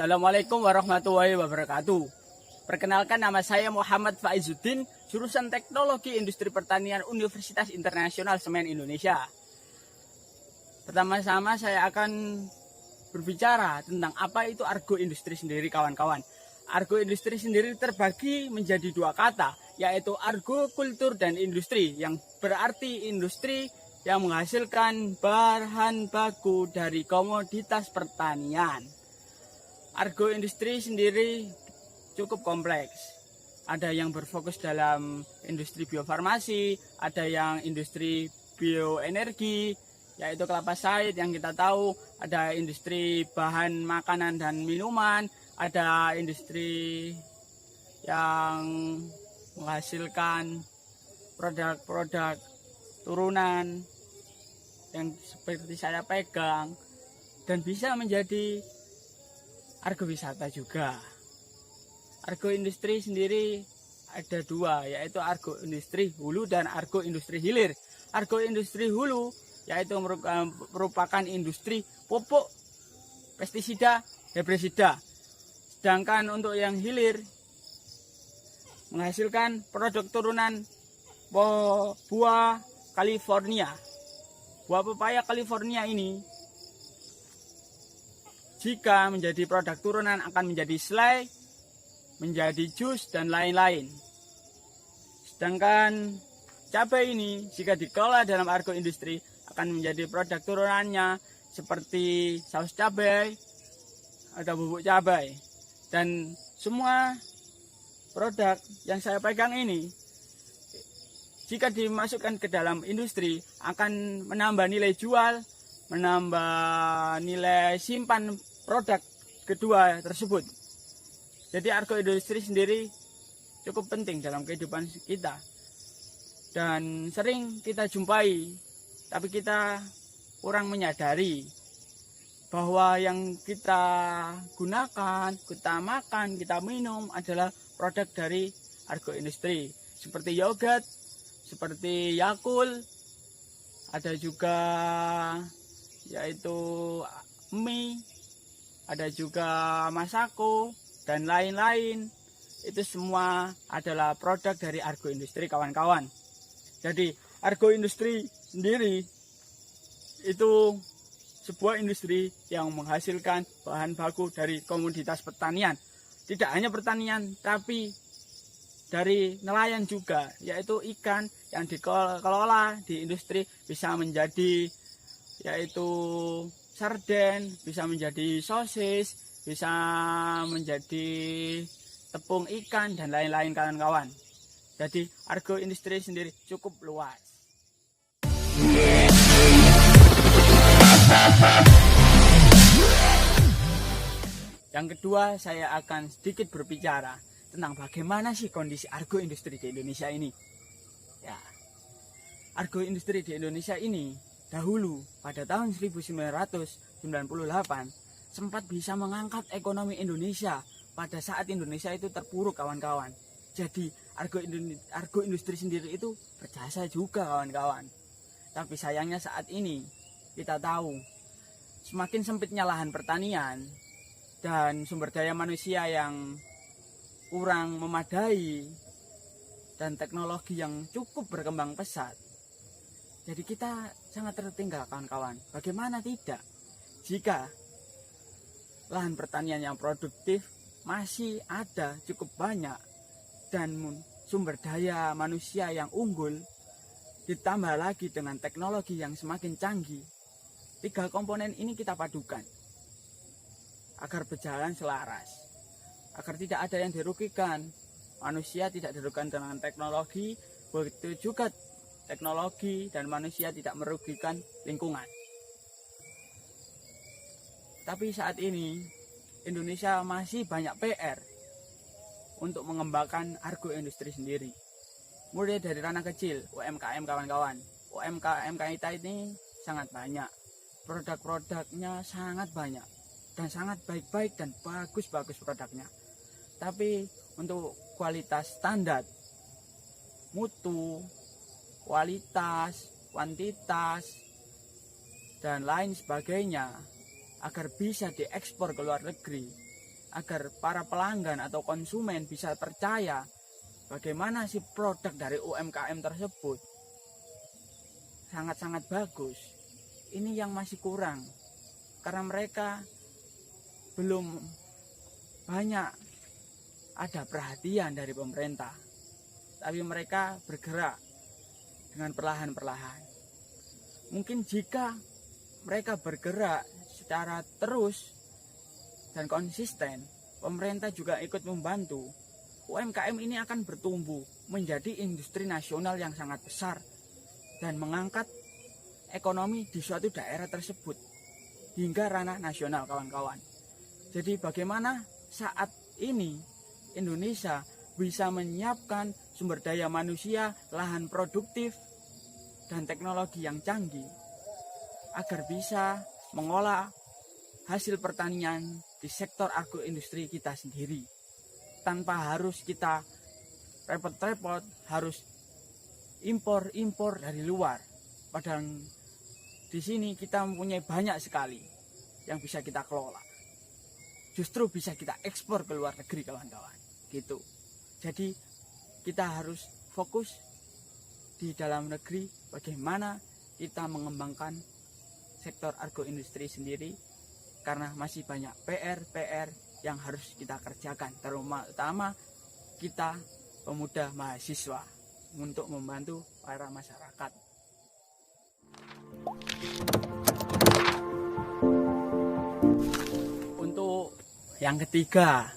Assalamualaikum warahmatullahi wabarakatuh. Perkenalkan, nama saya Muhammad Faizuddin, jurusan Teknologi Industri Pertanian Universitas Internasional Semen Indonesia. Pertama-tama saya akan berbicara tentang apa itu argo industri sendiri, kawan-kawan. Argo industri sendiri terbagi menjadi dua kata, yaitu argo kultur dan industri, yang berarti industri yang menghasilkan bahan baku dari komoditas pertanian. Argo industri sendiri cukup kompleks. Ada yang berfokus dalam industri biofarmasi, ada yang industri bioenergi, yaitu kelapa sawit yang kita tahu, ada industri bahan makanan dan minuman, ada industri yang menghasilkan produk-produk turunan yang seperti saya pegang, dan bisa menjadi argo wisata juga. Argo industri sendiri ada dua, yaitu argo industri hulu dan argo industri hilir. Argo industri hulu yaitu merupakan industri pupuk, pestisida, herbisida. Sedangkan untuk yang hilir menghasilkan produk turunan buah California. Buah pepaya California ini jika menjadi produk turunan akan menjadi selai, menjadi jus, dan lain-lain. Sedangkan cabai ini jika dikelola dalam argo industri akan menjadi produk turunannya seperti saus cabai atau bubuk cabai. Dan semua produk yang saya pegang ini jika dimasukkan ke dalam industri akan menambah nilai jual, menambah nilai simpan produk kedua tersebut. Jadi argo industri sendiri cukup penting dalam kehidupan kita dan sering kita jumpai, tapi kita kurang menyadari bahwa yang kita gunakan, kita makan, kita minum adalah produk dari argo industri, seperti yogurt, seperti Yakult, ada juga yaitu mie, ada juga Masako, dan lain-lain. Itu semua adalah produk dari argo industri, kawan-kawan. Jadi argo industri sendiri itu sebuah industri yang menghasilkan bahan baku dari komoditas pertanian. Tidak hanya pertanian, tapi dari nelayan juga, yaitu ikan yang dikelola di industri bisa menjadi yaitu sarden, bisa menjadi sosis, bisa menjadi tepung ikan, dan lain-lain, kawan-kawan. Jadi argo industri sendiri cukup luas. Yang kedua, saya akan sedikit berbicara tentang bagaimana sih kondisi argo industri di Indonesia ini. Ya, argo industri di Indonesia ini dahulu pada tahun 1998 sempat bisa mengangkat ekonomi Indonesia pada saat Indonesia itu terpuruk, kawan-kawan. Jadi argo industri sendiri itu berjasa juga, kawan-kawan. Tapi sayangnya saat ini kita tahu semakin sempitnya lahan pertanian dan sumber daya manusia yang kurang memadai dan teknologi yang cukup berkembang pesat. Jadi kita sangat tertinggal, kawan-kawan. Bagaimana tidak jika lahan pertanian yang produktif masih ada cukup banyak dan sumber daya manusia yang unggul, ditambah lagi dengan teknologi yang semakin canggih. Tiga komponen ini kita padukan agar berjalan selaras, agar tidak ada yang dirugikan. Manusia tidak dirugikan dengan teknologi, begitu juga teknologi dan manusia tidak merugikan lingkungan. Tapi saat ini Indonesia masih banyak PR untuk mengembangkan argo industri sendiri. Mulai dari ranah kecil, UMKM, kawan-kawan. UMKM kita ini sangat banyak. Produk-produknya sangat banyak dan sangat baik-baik dan bagus-bagus produknya. Tapi untuk kualitas standar, mutu, kualitas, kuantitas, dan lain sebagainya agar bisa diekspor ke luar negeri, agar para pelanggan atau konsumen bisa percaya bagaimana si produk dari UMKM tersebut sangat-sangat bagus. Ini yang masih kurang, karena mereka belum banyak ada perhatian dari pemerintah, tapi mereka bergerak dengan perlahan-perlahan. Mungkin jika mereka bergerak secara terus dan konsisten, pemerintah juga ikut membantu, UMKM ini akan bertumbuh menjadi industri nasional yang sangat besar dan mengangkat ekonomi di suatu daerah tersebut hingga ranah nasional, kawan-kawan. Jadi bagaimana saat ini Indonesia bisa menyiapkan sumber daya manusia, lahan produktif, dan teknologi yang canggih agar bisa mengolah hasil pertanian di sektor agroindustri kita sendiri tanpa harus kita repot-repot harus impor dari luar. Padahal di sini kita mempunyai banyak sekali yang bisa kita kelola. Justru bisa kita ekspor ke luar negeri, kawan-kawan. Gitu. Jadi kita harus fokus di dalam negeri bagaimana kita mengembangkan sektor agroindustri sendiri, karena masih banyak PR yang harus kita kerjakan, terutama kita pemuda mahasiswa untuk membantu para masyarakat. Untuk yang ketiga,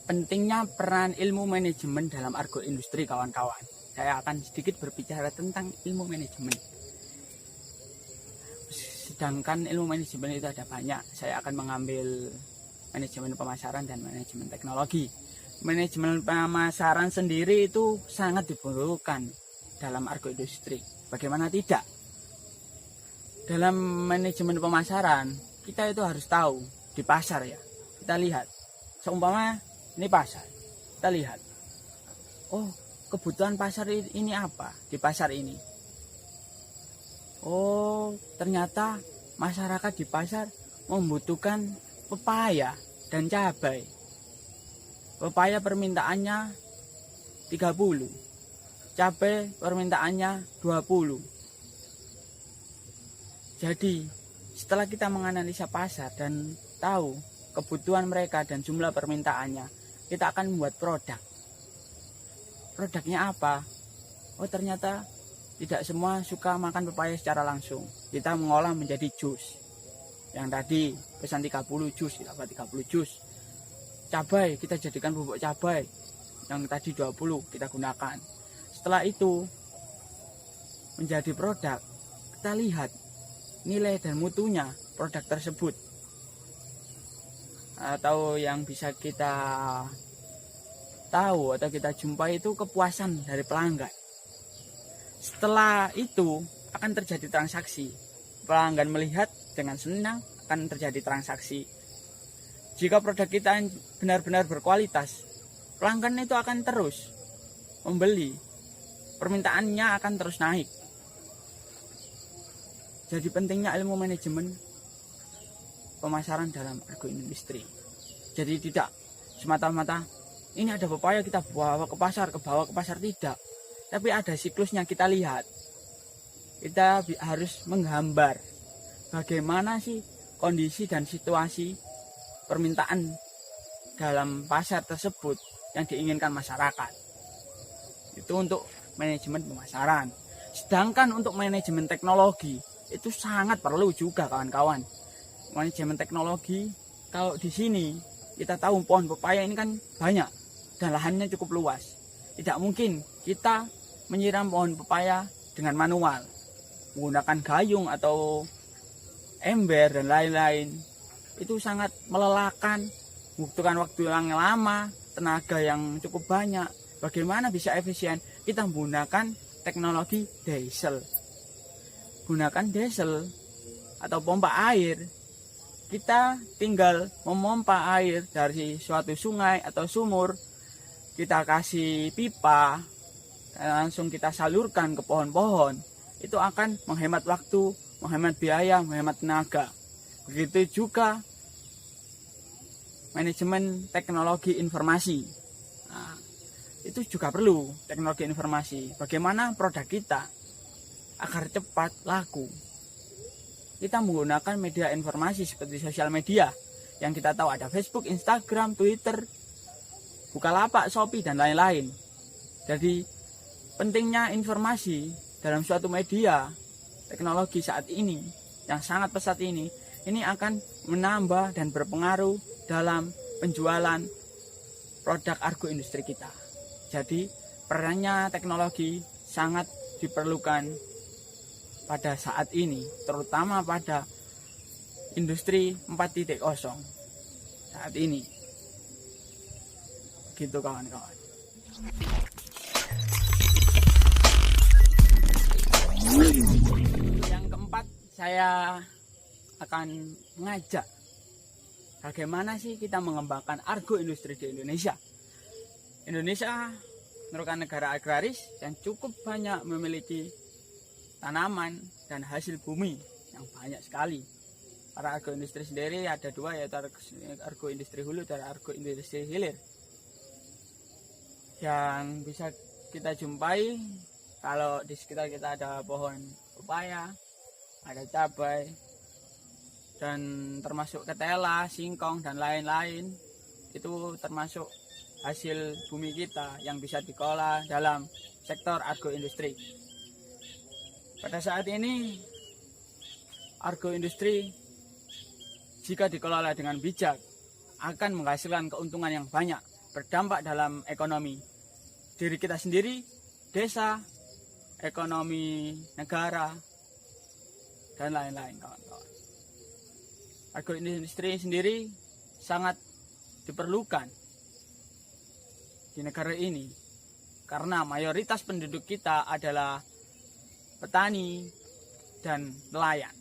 pentingnya peran ilmu manajemen dalam agroindustri, kawan-kawan. Saya akan sedikit berbicara tentang ilmu manajemen. Sedangkan ilmu manajemen itu ada banyak, saya akan mengambil manajemen pemasaran dan manajemen teknologi. Manajemen pemasaran sendiri itu sangat dibutuhkan dalam agroindustri. Bagaimana tidak? Dalam manajemen pemasaran, kita itu harus tahu di pasar ya. Kita lihat, seumpama ini pasar, kita lihat, oh kebutuhan pasar ini apa di pasar ini? Oh ternyata masyarakat di pasar membutuhkan pepaya dan cabai. Pepaya permintaannya 30, cabai permintaannya 20. Jadi setelah kita menganalisa pasar dan tahu kebutuhan mereka dan jumlah permintaannya, kita akan membuat produk. Produknya apa? Oh ternyata tidak semua suka makan pepaya secara langsung. Kita mengolah menjadi jus. Yang tadi pesan 30 jus, dapat 30 jus. Cabai kita jadikan bubuk cabai. Yang tadi 20 kita gunakan. Setelah itu menjadi produk, kita lihat nilai dan mutunya produk tersebut. Atau yang bisa kita tahu atau kita jumpai itu kepuasan dari pelanggan. Setelah itu akan terjadi transaksi. Pelanggan melihat dengan senang, akan terjadi transaksi. Jika produk kita benar-benar berkualitas, pelanggan itu akan terus membeli. Permintaannya akan terus naik. Jadi pentingnya ilmu manajemen pemasaran dalam agroindustri. Jadi tidak semata-mata ini ada pepaya kita bawa ke pasar, tidak. Tapi ada siklusnya kita lihat. Kita harus menggambar bagaimana sih kondisi dan situasi permintaan dalam pasar tersebut yang diinginkan masyarakat. Itu untuk manajemen pemasaran. Sedangkan untuk manajemen teknologi itu sangat perlu juga, kawan-kawan. Manajemen teknologi, kalau di sini kita tahu pohon pepaya ini kan banyak dan lahannya cukup luas. Tidak mungkin kita menyiram pohon pepaya dengan manual, menggunakan gayung atau ember dan lain-lain. Itu sangat melelahkan, membutuhkan waktu yang lama, tenaga yang cukup banyak. Bagaimana bisa efisien? Kita menggunakan teknologi diesel. Gunakan diesel atau pompa air. Kita tinggal memompa air dari suatu sungai atau sumur. Kita kasih pipa, langsung kita salurkan ke pohon-pohon. Itu akan menghemat waktu, menghemat biaya, menghemat tenaga. Begitu juga manajemen teknologi informasi. Nah, itu juga perlu teknologi informasi. Bagaimana produk kita agar cepat laku. Kita menggunakan media informasi seperti sosial media yang kita tahu ada Facebook, Instagram, Twitter, Bukalapak, Shopee, dan lain-lain. Jadi pentingnya informasi dalam suatu media teknologi saat ini yang sangat pesat ini akan menambah dan berpengaruh dalam penjualan produk Argo Industri kita. Jadi perannya teknologi sangat diperlukan pada saat ini, terutama pada industri 4.0 saat ini. Gitu kawan-kawan. Yang keempat, saya akan mengajak bagaimana sih kita mengembangkan Argo Industri di Indonesia. Indonesia merupakan negara agraris yang cukup banyak memiliki tanaman dan hasil bumi yang banyak sekali. Para Argo Industri sendiri ada dua, yaitu Argo Industri Hulu dan Argo Industri Hilir. Yang bisa kita jumpai kalau di sekitar kita ada pohon pepaya, ada cabai, dan termasuk ketela, singkong, dan lain-lain. Itu termasuk hasil bumi kita yang bisa dikelola dalam sektor Argo Industri. Pada saat ini Argo Industri jika dikelola dengan bijak akan menghasilkan keuntungan yang banyak, berdampak dalam ekonomi diri kita sendiri, desa, ekonomi negara, dan lain-lain kawan-kawan. Argo Industri sendiri sangat diperlukan di negara ini karena mayoritas penduduk kita adalah petani dan nelayan.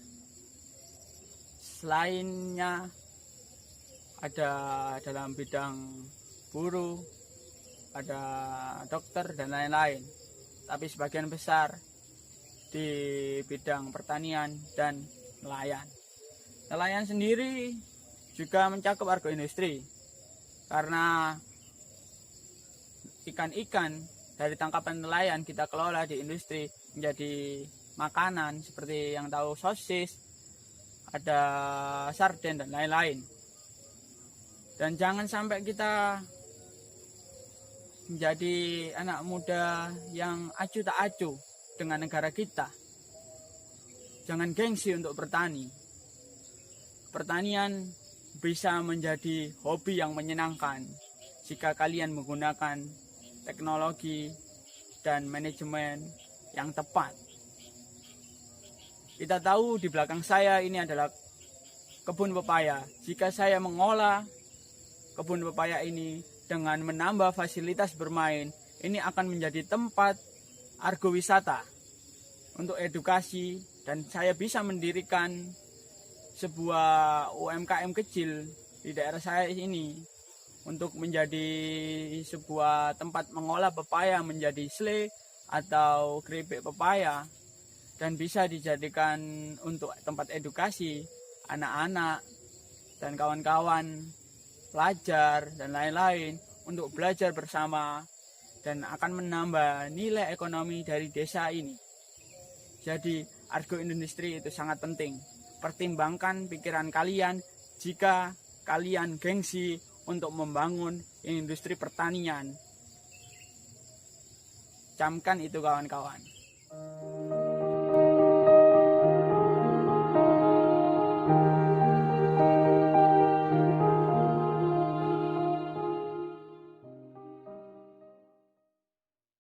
Selainnya ada dalam bidang buruh, ada dokter dan lain-lain. Tapi sebagian besar di bidang pertanian dan nelayan. Nelayan sendiri juga mencakup Argo Industri karena ikan-ikan dari tangkapan nelayan kita kelola di industri menjadi makanan seperti yang tahu sosis, ada sarden dan lain-lain. Dan jangan sampai kita menjadi anak muda yang acuh tak acuh dengan negara kita. Jangan gengsi untuk bertani. Pertanian bisa menjadi hobi yang menyenangkan jika kalian menggunakan teknologi dan manajemen yang tepat. Kita tahu di belakang saya ini adalah kebun pepaya. Jika saya mengolah kebun pepaya ini dengan menambah fasilitas bermain, ini akan menjadi tempat Argo wisata untuk edukasi, dan saya bisa mendirikan sebuah UMKM kecil di daerah saya ini untuk menjadi sebuah tempat mengolah pepaya menjadi selai atau keripik pepaya, dan bisa dijadikan untuk tempat edukasi anak-anak dan kawan-kawan pelajar dan lain-lain untuk belajar bersama, dan akan menambah nilai ekonomi dari desa ini. Jadi Argo Industri itu sangat penting. Pertimbangkan pikiran kalian jika kalian gengsi untuk membangun industri pertanian. Camkan itu kawan-kawan.